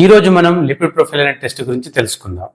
ఈ రోజు మనం లిపిడ్ ప్రొఫైల్ అనే టెస్ట్ గురించి తెలుసుకుందాం.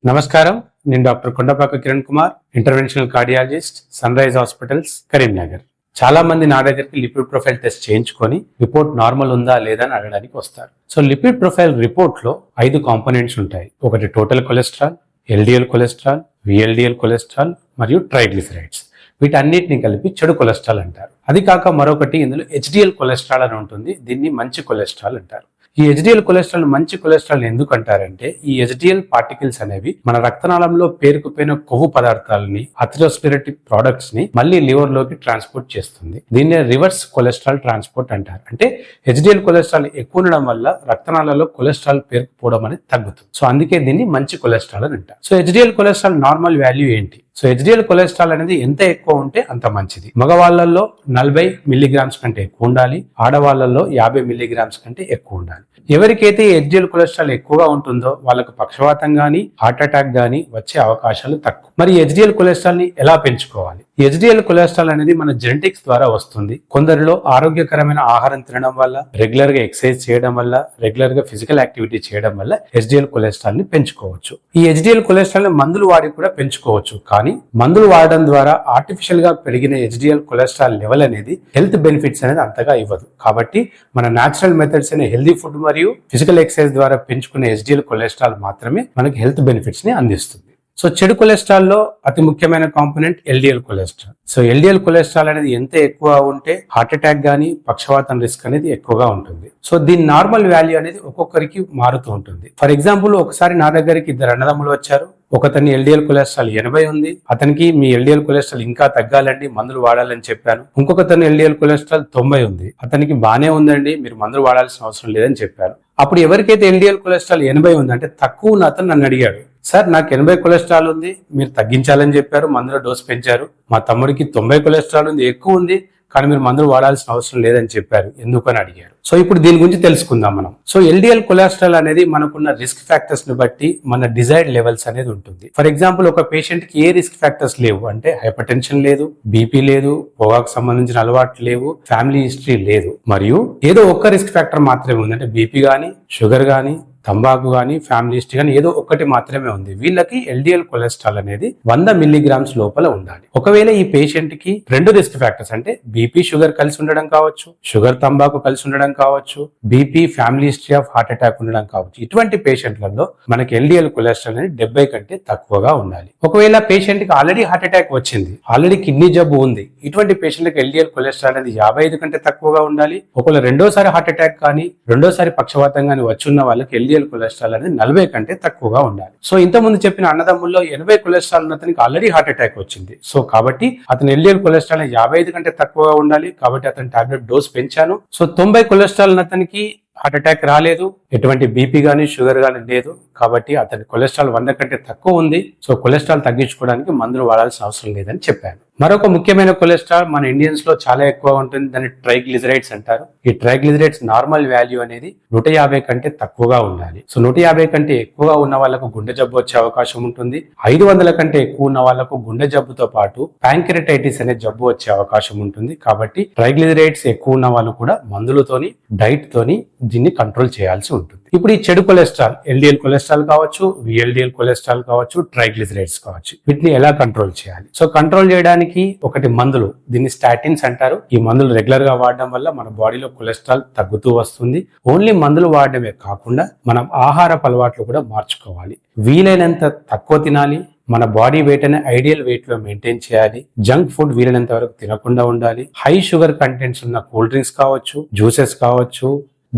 నమస్కారం, నేను doctor Kondapaka Kiran Kumar, interventional cardiologist, Sunrise hospitals, Karimnagar. చాలా మంది నా దగ్గరికి లిపిడ్ ప్రొఫైల్ టెస్ట్ చేయించుకొని రిపోర్ట్ నార్మల్ ఉందా లేదా అని అడగడానికి వస్తారు. సో లిపిడ్ ప్రొఫైల్ రిపోర్ట్ లో 5 కాంపోనెంట్స్ ఉంటాయి. ఒకటి total cholesterol, LDL cholesterol, VLDL cholesterol మరియు ట్రైగ్లిసరైడ్స్. వీటన్నిటిని కలిపి చెడు కొలెస్ట్రాల్ అంటారు. అది కాక మరొకటి ఇందులో హెచ్డిఎల్ కొలెస్ట్రాల్ అని ఉంటుంది. దీన్ని మంచి కొలెస్ట్రాల్ అంటారు. ఈ హెచ్డిఎల్ కొలెస్ట్రాల్ మంచి కొలెస్ట్రాల్ ఎందుకు అంటారంటే ఈ హెచ్డిఎల్ పార్టికల్స్ అనేవి మన రక్తనాళంలో పేరుకుపోయిన కొవ్వు పదార్థాలని, అథెరోస్క్లెరోటిక్ ప్రొడక్ట్స్ ని మళ్ళీ లివర్ లోకి ట్రాన్స్పోర్ట్ చేస్తుంది. దీన్నే రివర్స్ కొలెస్ట్రాల్ ట్రాన్స్పోర్ట్ అంటారు. అంటే హెచ్డిఎల్ కొలెస్ట్రాల్ ఎక్కువ ఉండడం వల్ల రక్తనాళాలలో కొలెస్ట్రాల్ పేరుకుపోవడం అనేది తగ్గుతుంది. సో అందుకే దీన్ని మంచి కొలెస్ట్రాల్ అని అంటారు. So HDL cholesterol normal value ఏంటి? సో హెచ్డిఎల్ కొలెస్ట్రాల్ అనేది ఎంత ఎక్కువ ఉంటే అంత మంచిది. మగవాళ్ళల్లో 40 మిల్లీగ్రామ్స్ కంటే ఎక్కువ ఉండాలి, ఆడవాళ్ళల్లో 50 మిల్లీగ్రామ్స్ కంటే ఎక్కువ ఉండాలి. ఎవరికైతే హెచ్డిఎల్ కొలెస్ట్రాల్ ఎక్కువగా ఉంటుందో వాళ్ళకు పక్షవాతం గానీ, హార్ట్ అటాక్ గానీ వచ్చే అవకాశాలు తక్కువ. మరి హెచ్డిఎల్ కొలెస్ట్రాల్ ని ఎలా పెంచుకోవాలి? హెచ్డిఎల్ కొలెస్ట్రాల్ అనేది మన జెనెటిక్స్ ద్వారా వస్తుంది. కొందరిలో ఆరోగ్యకరమైన ఆహారం తినడం వల్ల, రెగ్యులర్ గా ఎక్సర్సైజ్ చేయడం వల్ల, రెగ్యులర్ గా ఫిజికల్ యాక్టివిటీ చేయడం వల్ల హెచ్డిఎల్ కొలెస్ట్రాల్ ని పెంచుకోవచ్చు. ఈ హెచ్డిఎల్ కొలెస్ట్రాల్ ని మందులు వాడి కూడా పెంచుకోవచ్చు. కానీ మందులు వాడడం ద్వారా ఆర్టిఫిషియల్ గా పెరిగిన హెచ్డిఎల్ కొలెస్ట్రాల్ లెవెల్ అనేది హెల్త్ బెనిఫిట్స్ అనేది అంతగా ఇవ్వదు. కాబట్టి మన న్యాచురల్ మెథడ్స్ అయిన హెల్దీ ఫుడ్ మరియు ఫిజికల్ ఎక్సర్సైజ్ ద్వారా పెంచుకునే హెచ్డిఎల్ కొలెస్ట్రాల్ మాత్రమే మనకి హెల్త్ బెనిఫిట్స్ ని అందిస్తుంది. సో చెడు కొలెస్ట్రాల్ లో అతి ముఖ్యమైన component LDL cholesterol. So LDL cholesterol అనేది ఎంత ఎక్కువ ఉంటే హార్ట్ అటాక్ గానీ, పక్షవాతం రిస్క్ అనేది ఎక్కువగా ఉంటుంది. సో దీని నార్మల్ వాల్యూ అనేది ఒక్కొక్కరికి మారుతూ ఉంటుంది. ఫర్ ఎగ్జాంపుల్, ఒకసారి నా దగ్గరికి 2 అన్నదమ్ములు వచ్చారు. ఒకతని ఎల్డిఎల్ కొలెస్ట్రాల్ 80 ఉంది. అతనికి మీ ఎల్డిఎల్ కొలెస్ట్రాల్ ఇంకా తగ్గాలండి, మందులు వాడాలని చెప్పాను. ఇంకొకతని ఎల్డిఎల్ కొలెస్ట్రాల్ 90 ఉంది. అతనికి బానే ఉందండి, మీరు మందులు వాడాల్సిన అవసరం లేదని చెప్పాను. అప్పుడు ఎవరికైతే ఎల్డిఎల్ కొలెస్ట్రాల్ 80 ఉంది అంటే తక్కువ ఉన్న అతను నన్ను అడిగాడు, సార్ నాకు 80 కొలెస్ట్రాల్ ఉంది, మీరు తగ్గించాలని చెప్పారు, మందుల డోస్ పెంచారు. మా తమ్ముడికి 90 కొలెస్ట్రాల్ ఉంది, ఎక్కువ ఉంది, కానీ మీరు మందులు వాడాల్సిన అవసరం లేదని చెప్పారు, ఎందుకని అడిగారు. సో ఇప్పుడు దీని గురించి తెలుసుకుందాం మనం. సో ఎల్డిఎల్ కొలెస్ట్రాల్ అనేది మనకున్న రిస్క్ ఫ్యాక్టర్స్ ని బట్టి మన డిజైర్డ్ లెవెల్స్ అనేది ఉంటుంది. ఫర్ ఎగ్జాంపుల్, ఒక పేషెంట్ కి ఏ రిస్క్ ఫ్యాక్టర్స్ లేవు అంటే హైపర్ టెన్షన్ లేదు, బీపీ లేదు, పొగాకు సంబంధించిన అలవాట్లు లేవు, ఫ్యామిలీ హిస్టరీ లేదు, మరియు ఏదో ఒక్క రిస్క్ ఫ్యాక్టర్ మాత్రమే ఉంది అంటే బీపీ గానీ, షుగర్ గానీ, తంబాకు గానీ, ఫ్యామిలీ హిస్టరీ కానీ ఏదో ఒక్కటి మాత్రమే ఉంది. వీళ్ళకి ఎల్డిఎల్ కొలెస్ట్రాల్ అనేది 100 మిల్లీగ్రామ్స్ లోపల ఉండాలి. ఒకవేళ ఈ పేషెంట్ కి 2 రిస్క్ ఫ్యాక్టర్స్ అంటే బీపీ షుగర్ కలిసి ఉండడం కావచ్చు, షుగర్ తంబాకు కలిసి ఉండడం కావచ్చు, BP family history of heart attack ఉండడం కావచ్చు, ఇటువంటి పేషెంట్లలో మనకి ఎల్డిఎల్ కొలెస్ట్రాల్ అనేది 70 కంటే తక్కువగా ఉండాలి. ఒకవేళ పేషెంట్ కి ఆల్రెడీ హార్ట్ అటాక్ వచ్చింది, ఆల్రెడీ కిడ్నీ జబ్బు ఉంది, ఇటువంటి పేషెంట్కి ఎల్డిఎల్ కొలెస్ట్రాల్ అనేది 55 కంటే తక్కువగా ఉండాలి. ఒకవేళ రెండోసారి హార్ట్ అటాక్ కానీ, రెండోసారి పక్షవాతం కానీ వచ్చున్న వాళ్ళకి ఎల్డిఎల్ కొలెస్ట్రాల్ అనేది 40 కంటే తక్కువగా ఉండాలి. సో ఇంతకుముందు చెప్పిన అన్నదమ్ముల్లో 80 కొలెస్ట్రాల్ ఉన్న అతనికి ఆల్రెడీ హార్ట్ అటాక్ వచ్చింది. సో కాబట్టి అతని ఎల్డిఎల్ కొలెస్ట్రాల్ 55 కంటే తక్కువగా ఉండాలి. కాబట్టి అతని టాబ్లెట్ డోస్ పెంచాను. సో 90 కొలెస్ట్రాల్ ఉన్న అతనికి హార్ట్ అటాక్ రాలేదు, ఎటువంటి బీపీ గానీ, షుగర్ గానీ లేదు. కాబట్టి అతని కొలెస్ట్రాల్ 100 కంటే తక్కువ ఉంది. సో కొలెస్ట్రాల్ తగ్గించుకోవడానికి మందులు వాడాల్సిన అవసరం లేదని చెప్పాను. మరొక ముఖ్యమైన కొలెస్ట్రాల్ మన ఇండియన్స్ లో చాలా ఎక్కువ ఉంటుంది, దాన్ని ట్రైగ్లిసరైడ్స్ అంటారు. ఈ ట్రైగ్లిసరైడ్స్ నార్మల్ వాల్యూ అనేది 150 కంటే తక్కువగా ఉండాలి. సో 150 కంటే ఎక్కువగా ఉన్న వాళ్ళకు గుండె జబ్బు వచ్చే అవకాశం ఉంటుంది. 500 కంటే ఎక్కువ ఉన్న వాళ్ళకు గుండె జబ్బుతో పాటు ప్యాంక్రెటైటిస్ అనే జబ్బు వచ్చే అవకాశం ఉంటుంది. కాబట్టి ట్రైగ్లిసరైడ్స్ ఎక్కువ ఉన్న వాళ్ళు కూడా మందులతోని, డైట్ తోని దీన్ని కంట్రోల్ చేయాల్సి ఉంటుంది. ఇప్పుడు ఈ చెడు కొలెస్ట్రాల్, ఎల్డిఎల్ కొలెస్ట్రాల్ కావచ్చు, విఎల్డిఎల్ కొలెస్ట్రాల్ కావచ్చు, ట్రైగ్లిసరైడ్స్ కావచ్చు, వీటిని ఎలా కంట్రోల్ చేయాలి? సో కంట్రోల్ చేయడానికి ఒకటి మందులు, దీన్ని స్టాటిన్స్ అంటారు. ఈ మందులు రెగ్యులర్ గా వాడడం వల్ల మన బాడీలో కొలెస్ట్రాల్ తగ్గుతూ వస్తుంది. ఓన్లీ మందులు వాడడమే కాకుండా మనం ఆహారపు అలవాట్లు కూడా మార్చుకోవాలి. వీలైనంత తక్కువ తినాలి, మన బాడీ వెయిట్ అనే ఐడియల్ వెయిట్ లో మెయింటైన్ చేయాలి. జంక్ ఫుడ్ వీలైనంత వరకు తినకుండా ఉండాలి. హై షుగర్ కంటెంట్స్ ఉన్న కూల్ డ్రింక్స్ కావచ్చు, జ్యూసెస్ కావచ్చు,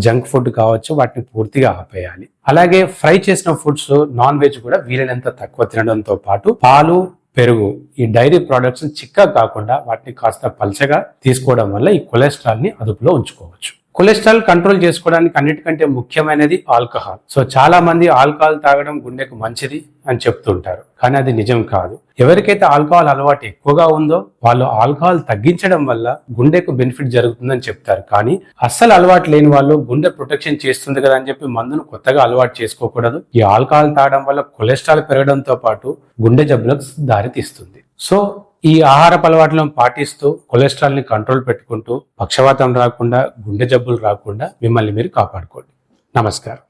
జంక్ ఫుడ్ కావచ్చు, వాటిని పూర్తిగా ఆపేయాలి. అలాగే ఫ్రై చేసిన ఫుడ్స్, నాన్ వెజ్ కూడా వీలైనంత తక్కువ తినడంతో పాటు పాలు, పెరుగు, ఈ డైరీ ప్రొడక్ట్స్ చిక్కగా కాకుండా వాటిని కాస్త పల్చగా తీసుకోవడం వల్ల ఈ కొలెస్ట్రాల్ ని అదుపులో ఉంచుకోవచ్చు. కొలెస్ట్రాల్ కంట్రోల్ చేసుకోవడానికి అన్నిటికంటే ముఖ్యమైనది ఆల్కహాల్. సో చాలా మంది ఆల్కహాల్ తాగడం గుండెకు మంచిది అని చెప్తుంటారు, కానీ అది నిజం కాదు. ఎవరికైతే ఆల్కహాల్ అలవాటు ఎక్కువగా ఉందో వాళ్ళు ఆల్కహాల్ తగ్గించడం వల్ల గుండెకు బెనిఫిట్ జరుగుతుందని చెప్తారు. కానీ అస్సలు అలవాటు లేని వాళ్ళు గుండె ప్రొటెక్షన్ చేస్తుంది కదా అని చెప్పి మందును కొత్తగా అలవాటు చేసుకోకూడదు. ఈ ఆల్కహాల్ తాగడం వల్ల కొలెస్ట్రాల్ పెరగడంతో పాటు గుండె జబ్బులకు దారి తీస్తుంది. సో ఈ ఆహారపు అలవాట్లను పాటిస్తూ కొలెస్ట్రాల్ ని కంట్రోల్ పెట్టుకుంటూ పక్షవాతం రాకుండా గుండె జబ్బులు రాకుండా మిమ్మల్ని మీరు కాపాడుకోండి. నమస్కారం.